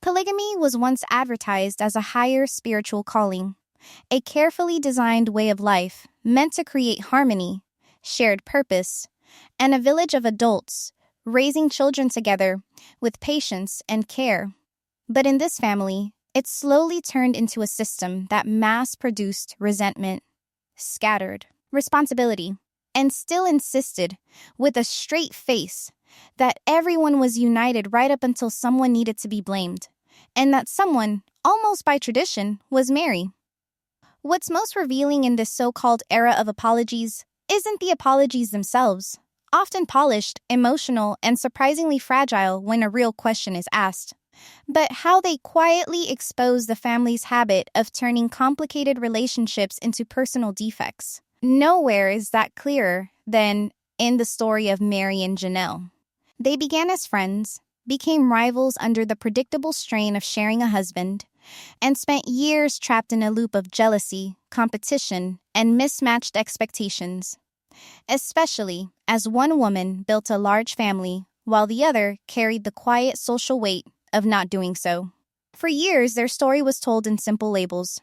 Polygamy was once advertised as a higher spiritual calling, a carefully designed way of life meant to create harmony, shared purpose, and a village of adults raising children together with patience and care. But in this family, it slowly turned into a system that mass-produced resentment, scattered responsibility, and still insisted, with a straight face, that everyone was united right up until someone needed to be blamed, and that someone, almost by tradition, was Meri. What's most revealing in this so-called era of apologies isn't the apologies themselves, often polished, emotional, and surprisingly fragile when a real question is asked, but how they quietly expose the family's habit of turning complicated relationships into personal defects. Nowhere is that clearer than in the story of Meri and Janelle. They began as friends, became rivals under the predictable strain of sharing a husband, and spent years trapped in a loop of jealousy, competition, and mismatched expectations, especially as one woman built a large family while the other carried the quiet social weight of not doing so. For years, their story was told in simple labels: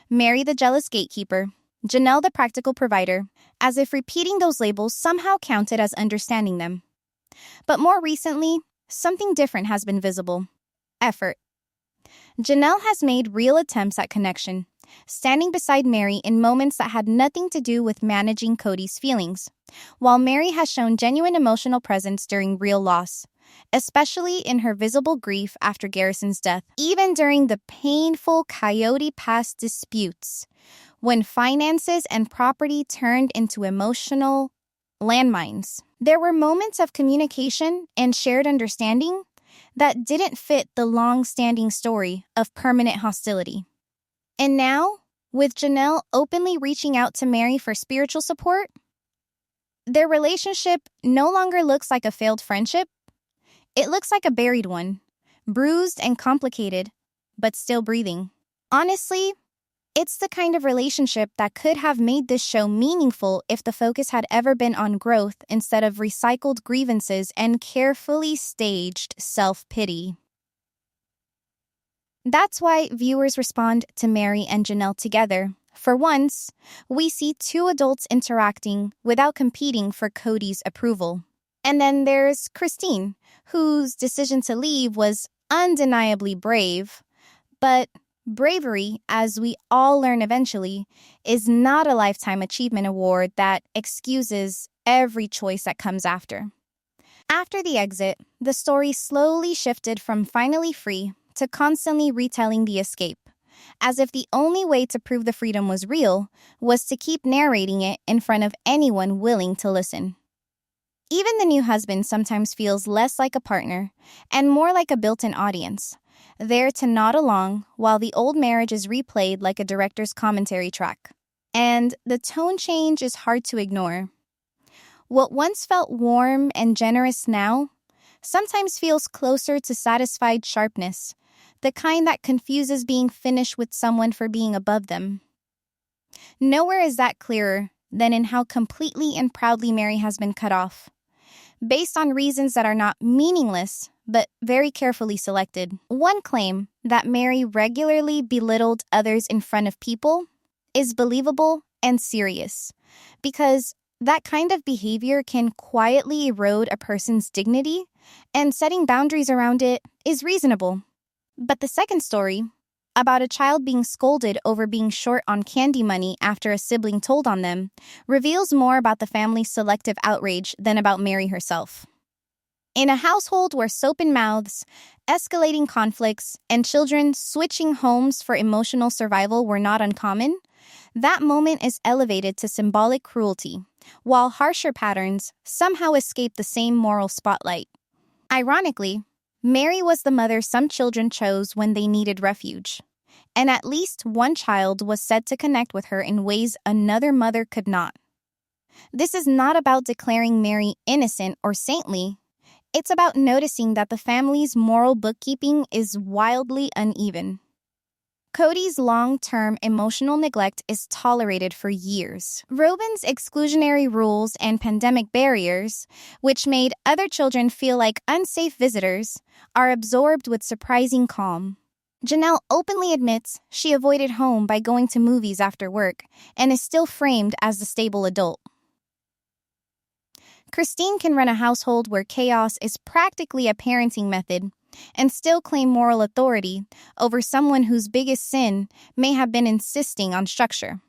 Meri the jealous gatekeeper, Janelle the practical provider, as if repeating those labels somehow counted as understanding them. But more recently, something different has been visible: effort. Janelle has made real attempts at connection, standing beside Meri in moments that had nothing to do with managing Kody's feelings, while Meri has shown genuine emotional presence during real loss, especially in her visible grief after Garrison's death. Even during the painful Coyote Pass disputes, when finances and property turned into emotional landmines, there were moments of communication and shared understanding that didn't fit the long-standing story of permanent hostility. And now, with Janelle openly reaching out to Meri for spiritual support, their relationship no longer looks like a failed friendship. It looks like a buried one, bruised and complicated, but still breathing. Honestly, it's the kind of relationship that could have made this show meaningful if the focus had ever been on growth instead of recycled grievances and carefully staged self-pity. That's why viewers respond to Meri and Janelle together. For once, we see two adults interacting without competing for Kody's approval. And then there's Christine, whose decision to leave was undeniably brave, but bravery, as we all learn eventually, is not a lifetime achievement award that excuses every choice that comes after. After the exit, the story slowly shifted from finally free to constantly retelling the escape, as if the only way to prove the freedom was real was to keep narrating it in front of anyone willing to listen. Even the new husband sometimes feels less like a partner and more like a built-in audience, there to nod along while the old marriage is replayed like a director's commentary track. And the tone change is hard to ignore. What once felt warm and generous now sometimes feels closer to satisfied sharpness, the kind that confuses being finished with someone for being above them. Nowhere is that clearer than in how completely and proudly Meri has been cut off, based on reasons that are not meaningless, but very carefully selected. One claim, that Meri regularly belittled others in front of people, is believable and serious, because that kind of behavior can quietly erode a person's dignity, and setting boundaries around it is reasonable. But the second story, about a child being scolded over being short on candy money after a sibling told on them, reveals more about the family's selective outrage than about Meri herself. In a household where soap in mouths, escalating conflicts, and children switching homes for emotional survival were not uncommon, that moment is elevated to symbolic cruelty, while harsher patterns somehow escape the same moral spotlight. Ironically, Meri was the mother some children chose when they needed refuge, and at least one child was said to connect with her in ways another mother could not. This is not about declaring Meri innocent or saintly. It's about noticing that the family's moral bookkeeping is wildly uneven. Kody's long-term emotional neglect is tolerated for years. Robin's exclusionary rules and pandemic barriers, which made other children feel like unsafe visitors, are absorbed with surprising calm. Janelle openly admits she avoided home by going to movies after work and is still framed as the stable adult. Christine can run a household where chaos is practically a parenting method and still claim moral authority over someone whose biggest sin may have been insisting on structure.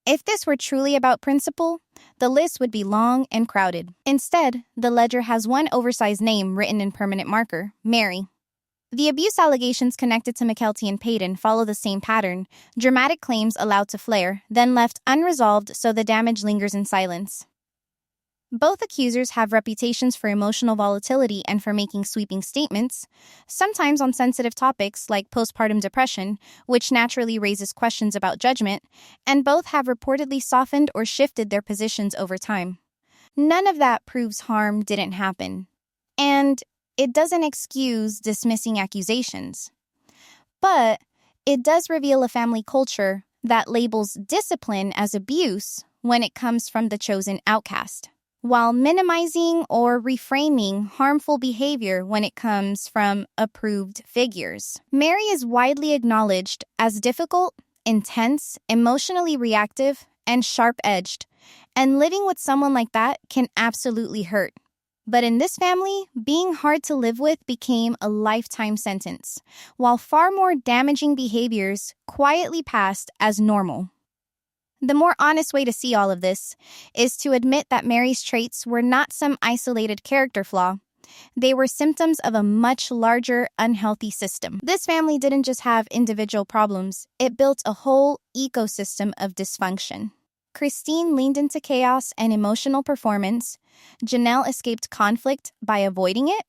If this were truly about principle, the list would be long and crowded. Instead, the ledger has one oversized name written in permanent marker: Meri. The abuse allegations connected to Mykelti and Peyton follow the same pattern: dramatic claims allowed to flare, then left unresolved so the damage lingers in silence. Both accusers have reputations for emotional volatility and for making sweeping statements, sometimes on sensitive topics like postpartum depression, which naturally raises questions about judgment, and both have reportedly softened or shifted their positions over time. None of that proves harm didn't happen, and it doesn't excuse dismissing accusations. But it does reveal a family culture that labels discipline as abuse when it comes from the chosen outcast, while minimizing or reframing harmful behavior when it comes from approved figures. Meri is widely acknowledged as difficult, intense, emotionally reactive, and sharp-edged, and living with someone like that can absolutely hurt. But in this family, being hard to live with became a lifetime sentence, while far more damaging behaviors quietly passed as normal. The more honest way to see all of this is to admit that Meri's traits were not some isolated character flaw. They were symptoms of a much larger, unhealthy system. This family didn't just have individual problems, it built a whole ecosystem of dysfunction. Christine leaned into chaos and emotional performance, Janelle escaped conflict by avoiding it,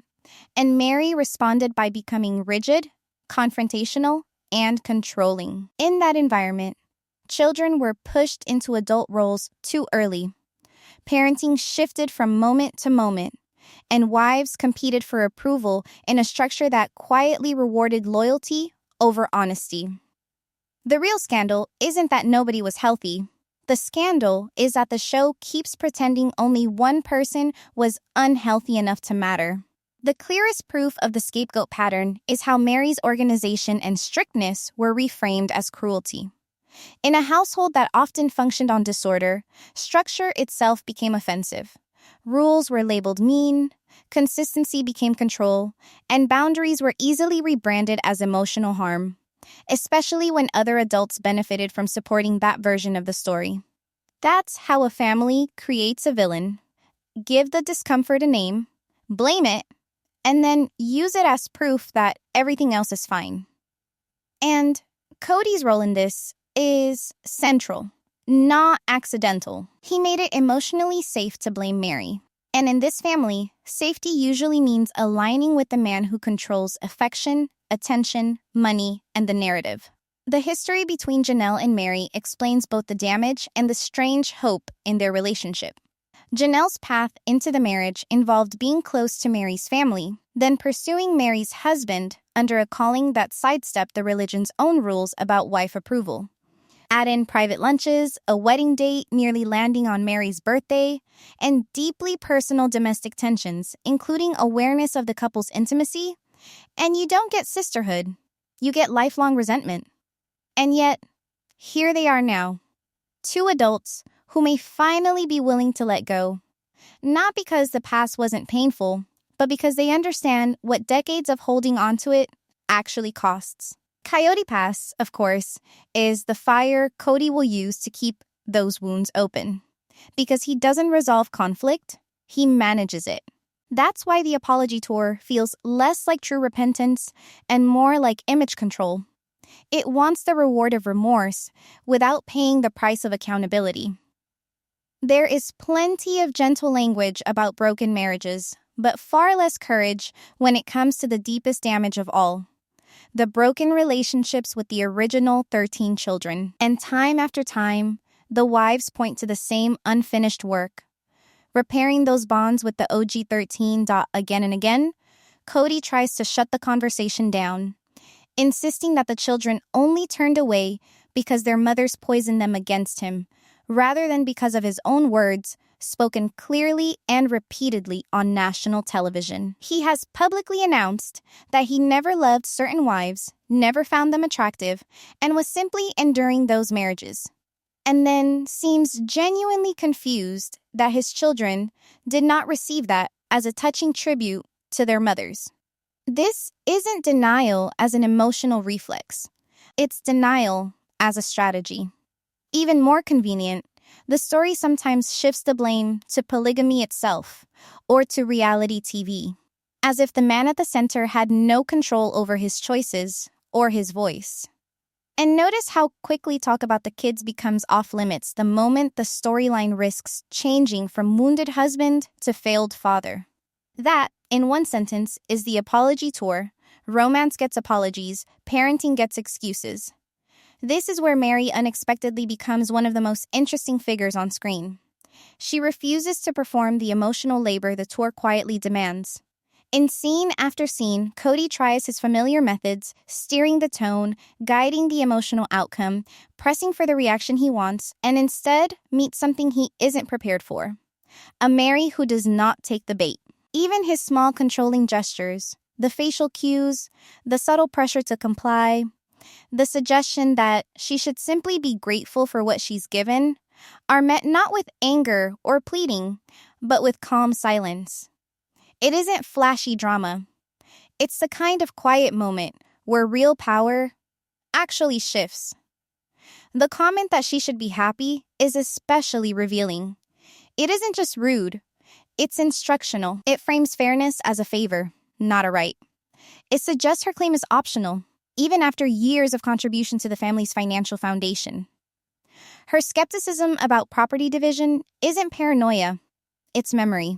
and Meri responded by becoming rigid, confrontational, and controlling. In that environment, children were pushed into adult roles too early. Parenting shifted from moment to moment, and wives competed for approval in a structure that quietly rewarded loyalty over honesty. The real scandal isn't that nobody was healthy. The scandal is that the show keeps pretending only one person was unhealthy enough to matter. The clearest proof of the scapegoat pattern is how Meri's organization and strictness were reframed as cruelty. In a household that often functioned on disorder, structure itself became offensive. Rules were labeled mean, consistency became control, and boundaries were easily rebranded as emotional harm, especially when other adults benefited from supporting that version of the story. That's how a family creates a villain. Give the discomfort a name, blame it, and then use it as proof that everything else is fine. And Kody's role in this is central, not accidental. He made it emotionally safe to blame Meri. And in this family, safety usually means aligning with the man who controls affection, attention, money, and the narrative. The history between Janelle and Meri explains both the damage and the strange hope in their relationship. Janelle's path into the marriage involved being close to Meri's family, then pursuing Meri's husband under a calling that sidestepped the religion's own rules about wife approval. Add in private lunches, a wedding date nearly landing on Meri's birthday, and deeply personal domestic tensions, including awareness of the couple's intimacy, and you don't get sisterhood. You get lifelong resentment. And yet, here they are now. Two adults who may finally be willing to let go. Not because the past wasn't painful, but because they understand what decades of holding onto it actually costs. Coyote Pass, of course, is the fire Kody will use to keep those wounds open. Because he doesn't resolve conflict, he manages it. That's why the apology tour feels less like true repentance and more like image control. It wants the reward of remorse without paying the price of accountability. There is plenty of gentle language about broken marriages, but far less courage when it comes to the deepest damage of all: the broken relationships with the original 13 children. And time after time, the wives point to the same unfinished work. Repairing those bonds with the OG 13. Again and again, Kody tries to shut the conversation down. insisting that the children only turned away because their mothers poisoned them against him, rather than because of his own words, spoken clearly and repeatedly on national television. He has publicly announced that he never loved certain wives, never found them attractive, and was simply enduring those marriages. And then seems genuinely confused that his children did not receive that as a touching tribute to their mothers. This isn't denial as an emotional reflex. It's denial as a strategy. Even more convenient, the story sometimes shifts the blame to polygamy itself or to reality TV, as if the man at the center had no control over his choices or his voice. And notice how quickly talk about the kids becomes off limits the moment the storyline risks changing from wounded husband to failed father. That, in one sentence, is the apology tour. Romance gets apologies, parenting gets excuses. This is where Meri unexpectedly becomes one of the most interesting figures on screen. She refuses to perform the emotional labor the tour quietly demands. In scene after scene, Kody tries his familiar methods, steering the tone, guiding the emotional outcome, pressing for the reaction he wants, and instead meets something he isn't prepared for. A Meri who does not take the bait. Even his small controlling gestures, the facial cues, the subtle pressure to comply, the suggestion that she should simply be grateful for what she's given, are met not with anger or pleading, but with calm silence. It isn't flashy drama. It's the kind of quiet moment where real power actually shifts. The comment that she should be happy is especially revealing. It isn't just rude. It's instructional. It frames fairness as a favor, not a right. It suggests her claim is optional, even after years of contribution to the family's financial foundation. Her skepticism about property division isn't paranoia, it's memory.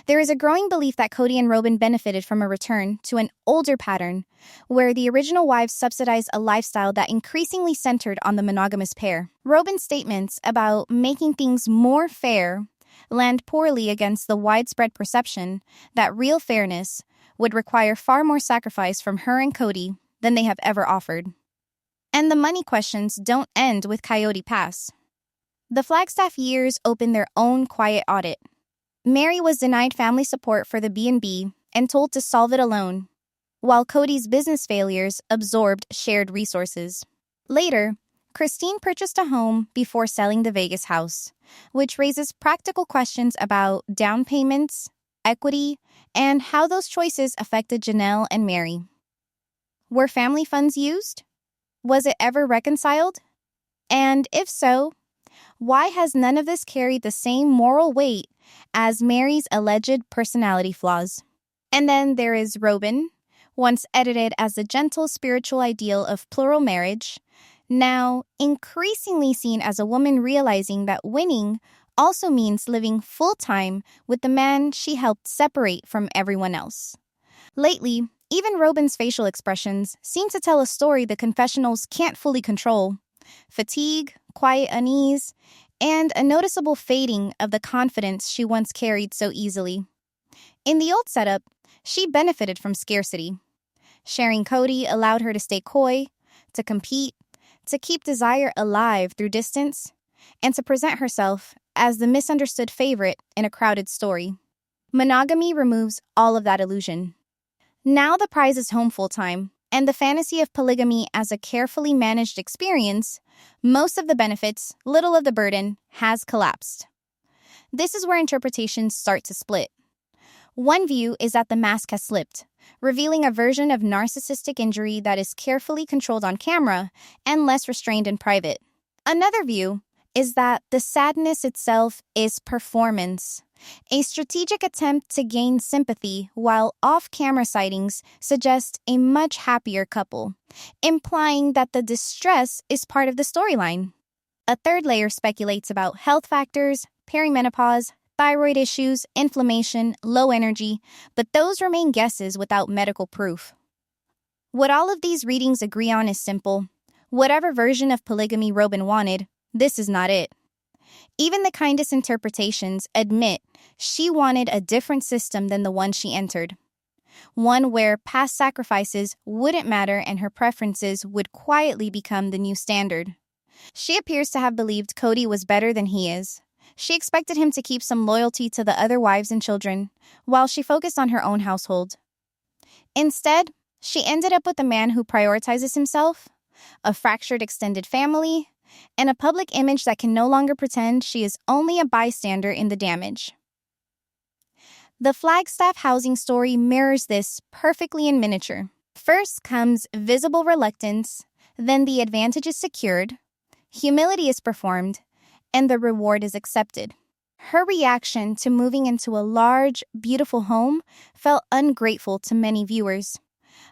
There is a growing belief that Kody and Robyn benefited from a return to an older pattern, where the original wives subsidized a lifestyle that increasingly centered on the monogamous pair. Robyn's statements about making things more fair land poorly against the widespread perception that real fairness would require far more sacrifice from her and Kody than they have ever offered. And the money questions don't end with Coyote Pass. The Flagstaff years opened their own quiet audit. Meri was denied family support for the B&B and told to solve it alone, while Kody's business failures absorbed shared resources. Later, Christine purchased a home before selling the Vegas house, which raises practical questions about down payments, equity, and how those choices affected Janelle and Meri. Were family funds used? Was it ever reconciled? And if so, why has none of this carried the same moral weight as Meri's alleged personality flaws? And then there is Robyn, once edited as the gentle spiritual ideal of plural marriage, now increasingly seen as a woman realizing that winning also means living full-time with the man she helped separate from everyone else. Lately, even Robyn's facial expressions seem to tell a story the confessionals can't fully control. Fatigue, quiet unease, and a noticeable fading of the confidence she once carried so easily. In the old setup, she benefited from scarcity. Sharing Kody allowed her to stay coy, to compete, to keep desire alive through distance, and to present herself as the misunderstood favorite in a crowded story. Monogamy removes all of that illusion. Now the prize is home full-time, and the fantasy of polygamy as a carefully managed experience, most of the benefits, little of the burden, has collapsed. This is where interpretations start to split. One view is that the mask has slipped, revealing a version of narcissistic injury that is carefully controlled on camera and less restrained in private. Another view is that the sadness itself is performance, a strategic attempt to gain sympathy while off-camera sightings suggest a much happier couple, implying that the distress is part of the storyline. A third layer speculates about health factors, perimenopause, thyroid issues, inflammation, low energy, but those remain guesses without medical proof. What all of these readings agree on is simple. Whatever version of polygamy Robyn wanted, this is not it. Even the kindest interpretations admit she wanted a different system than the one she entered. one where past sacrifices wouldn't matter and her preferences would quietly become the new standard. She appears to have believed Kody was better than he is. She expected him to keep some loyalty to the other wives and children, while she focused on her own household. Instead, she ended up with a man who prioritizes himself, a fractured extended family, and a public image that can no longer pretend she is only a bystander in the damage. The Flagstaff housing story mirrors this perfectly in miniature. First comes visible reluctance, then the advantage is secured, humility is performed, and the reward is accepted. Her reaction to moving into a large, beautiful home felt ungrateful to many viewers.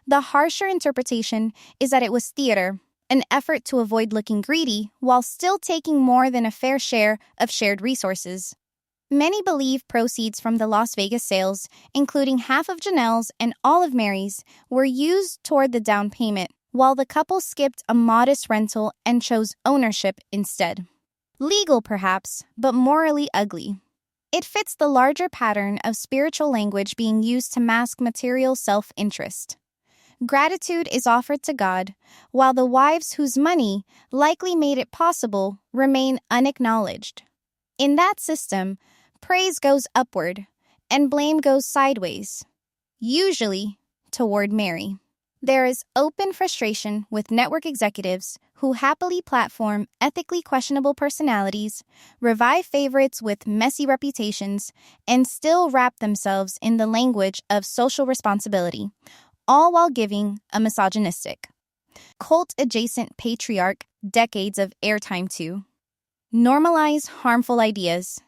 The harsher interpretation is that it was theater, an effort to avoid looking greedy while still taking more than a fair share of shared resources. Many believe proceeds from the Las Vegas sales, including half of Janelle's and all of Meri's, were used toward the down payment, while the couple skipped a modest rental and chose ownership instead. Legal, perhaps, but morally ugly. It fits the larger pattern of spiritual language being used to mask material self-interest. Gratitude is offered to God, while the wives whose money likely made it possible remain unacknowledged. In that system, praise goes upward and blame goes sideways, usually toward Meri. There is open frustration with network executives who happily platform ethically questionable personalities, revive favorites with messy reputations, and still wrap themselves in the language of social responsibility, all while giving a misogynistic, cult-adjacent patriarch decades of airtime to. Normalize harmful ideas.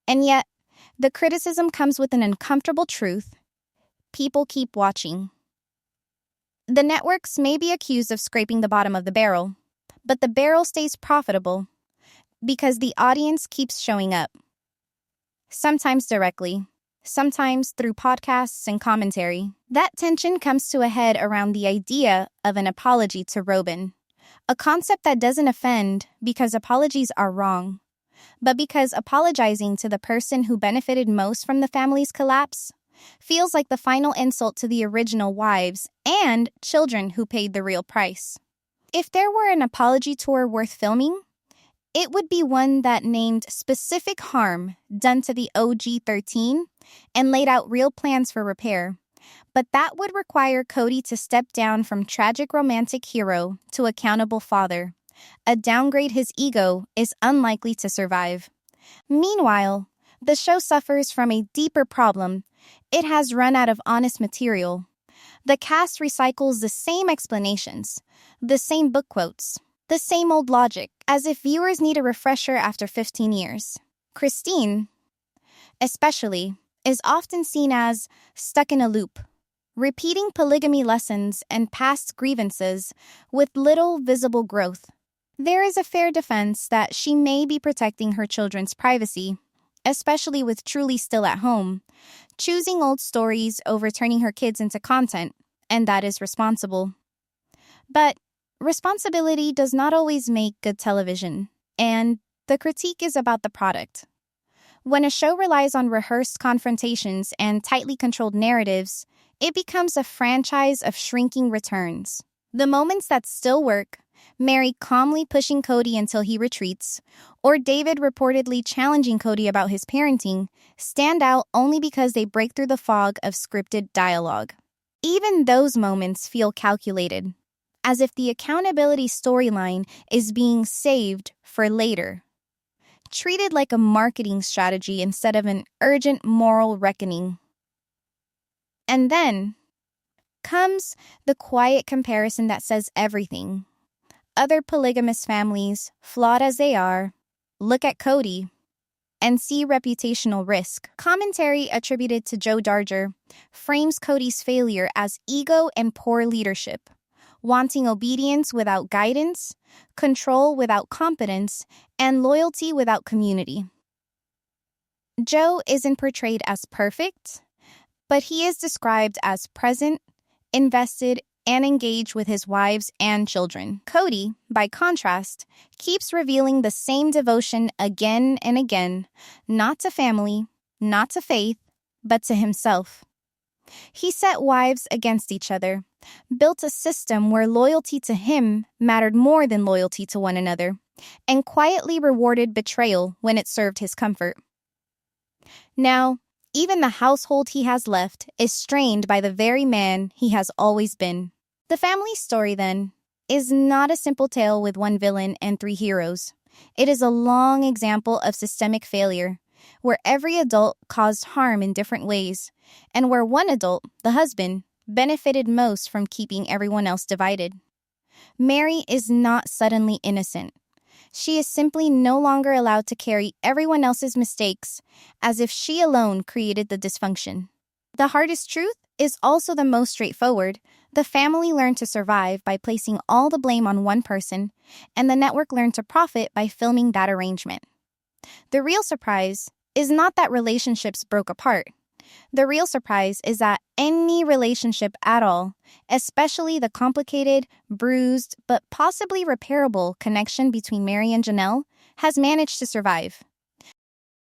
And yet, the criticism comes with an uncomfortable truth. People keep watching. The networks may be accused of scraping the bottom of the barrel, but the barrel stays profitable because the audience keeps showing up. Sometimes directly, sometimes through podcasts and commentary. That tension comes to a head around the idea of an apology to Robin, a concept that doesn't offend because apologies are wrong, but because apologizing to the person who benefited most from the family's collapse feels like the final insult to the original wives and children who paid the real price. If there were an apology tour worth filming, it would be one that named specific harm done to the OG-13 and laid out real plans for repair. But that would require Kody to step down from tragic romantic hero to accountable father, a downgrade his ego is unlikely to survive. Meanwhile, the show suffers from a deeper problem. It has run out of honest material. The cast recycles the same explanations, the same book quotes, the same old logic, as if viewers need a refresher after 15 years. Christine, especially, is often seen as stuck in a loop, repeating polygamy lessons and past grievances with little visible growth. There is a fair defense that she may be protecting her children's privacy, especially with Truly still at home, choosing old stories over turning her kids into content, and that is responsible. But responsibility does not always make good television, and the critique is about the product. When a show relies on rehearsed confrontations and tightly controlled narratives, it becomes a franchise of shrinking returns. The moments that still work, Meri calmly pushing Kody until he retreats, or David reportedly challenging Kody about his parenting, stand out only because they break through the fog of scripted dialogue. Even those moments feel calculated, as if the accountability storyline is being saved for later, treated like a marketing strategy instead of an urgent moral reckoning. And then comes the quiet comparison that says everything. Other polygamous families, flawed as they are, look at Kody and see reputational risk. Commentary attributed to Joe Darger frames Kody's failure as ego and poor leadership, wanting obedience without guidance, control without competence, and loyalty without community. Joe isn't portrayed as perfect, but he is described as present, invested, and engaged with his wives and children. Kody, by contrast, keeps revealing the same devotion again and again, not to family, not to faith, but to himself. He set wives against each other, built a system where loyalty to him mattered more than loyalty to one another, and quietly rewarded betrayal when it served his comfort. Now, even the household he has left is strained by the very man he has always been. The family story, then, is not a simple tale with one villain and three heroes. It is a long example of systemic failure, where every adult caused harm in different ways, and where one adult, the husband, benefited most from keeping everyone else divided. Meri is not suddenly innocent. She is simply no longer allowed to carry everyone else's mistakes as if she alone created the dysfunction. The hardest truth is also the most straightforward. The family learned to survive by placing all the blame on one person, and the network learned to profit by filming that arrangement. The real surprise is not that relationships broke apart. The real surprise is that any relationship at all, especially the complicated, bruised, but possibly repairable connection between Meri and Janelle, has managed to survive.